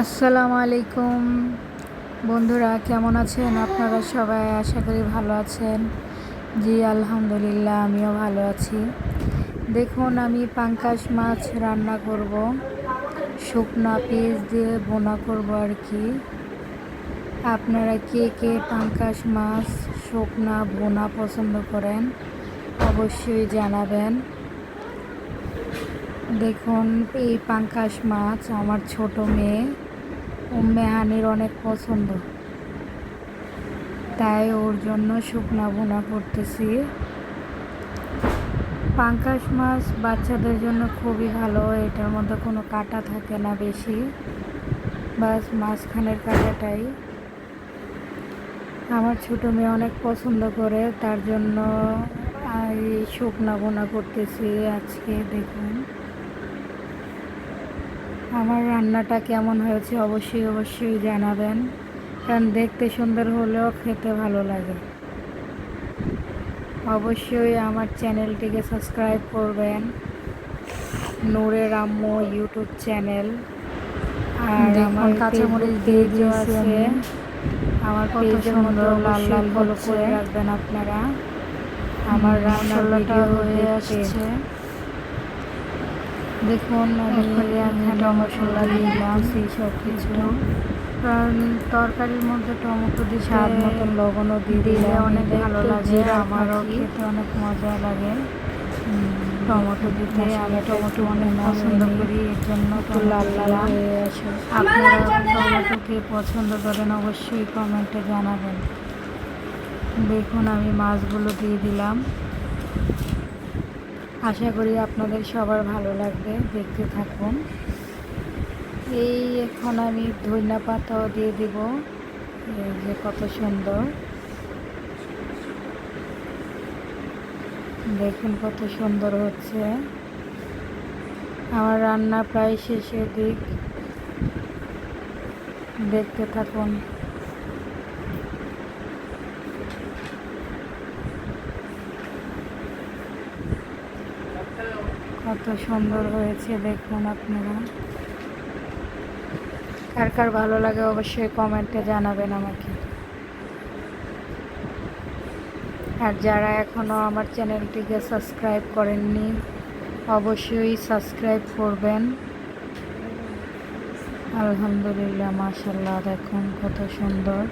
আসসালামু আলাইকুম বন্ধুরা, কেমন আছেন আপনারা সবাই? আশা করি ভালো আছেন। জি আলহামদুলিল্লাহ, আমিও ভালো আছি। দেখুন, আমি পাঙ্গাস মাছ রান্না করব, শুকনা পেঁয়াজ দিয়ে ভুনা করব আর কি। আপনারা কে কে পাঙ্গাস মাছ শুকনা ভুনা পছন্দ করেন অবশ্যই জানাবেন। দেখুন, এই পাঙ্গাস মাছ আমার ছোট মেয়ে মেহানির অনেক পছন্দ, তাই ওর জন্য শুকনা ভুনা করতেছি। পাঙ্গাস মাছ বাচ্চাদের জন্য খুবই ভালো, এটার মধ্যে কোনো কাঁটা থাকে না বেশি, বাস মাঝখানের কাঁটাটাই। আমার ছোট মেয়ে অনেক পছন্দ করে, তার জন্য এই শুকনা ভুনা করতেছি আজকে। দেখুন আমার রান্নাটা কেমন হয়েছে অবশ্যই জানাবেন, কারণ দেখতে সুন্দর হলেও খেতে ভালো লাগে। অবশ্যই আমার চ্যানেলটিকে সাবস্ক্রাইব করবেন, নূরের আম্মু ইউটিউব চ্যানেল। আর আমার কাঁচামরিচ দিয়ে দিয়েছি, আমার পেজের মধ্যে লাল লাল ফলো করে রাখবেন আপনারা। আমার রান্নাটা হয়ে আসছে। দেখুন আমি টমেটো মশলা দিয়ে দিলাম সব কিছু, কারণ তরকারির মধ্যে টমেটো দিয়ে স্বাদ মতন লবণও দিয়ে দিলে অনেক ভালো লাগে, আমারও খেতে অনেক মজা লাগে টমেটো দিতে। আমি টমেটো অনেক পছন্দ করি, এর জন্য একটু লাল লাল হয়ে আসে। আপনারা টমেটোকে পছন্দ করেন অবশ্যই কমেন্টে জানাবেন। দেখুন আমি মাছগুলো দিয়ে দিলাম, আশা করি আপনাদের সবার ভালো লাগবে, দেখতে থাকুন। এই এখন আমি ধনিয়া পাতাও দিয়ে দিব, এই যে কত সুন্দর, দেখুন কত সুন্দর হচ্ছে। আমার রান্না প্রায় শেষের দিক, দেখতে থাকুন। কত সুন্দর হয়েছে দেখুন আপনারা। কার কার ভালো লাগে অবশ্যই কমেন্টে জানাবেন আমাকে। আর যারা এখনও আমার চ্যানেলটিকে সাবস্ক্রাইব করেননি অবশ্যই সাবস্ক্রাইব করবেন। আলহামদুলিল্লাহ, মাশাআল্লাহ, দেখুন কত সুন্দর।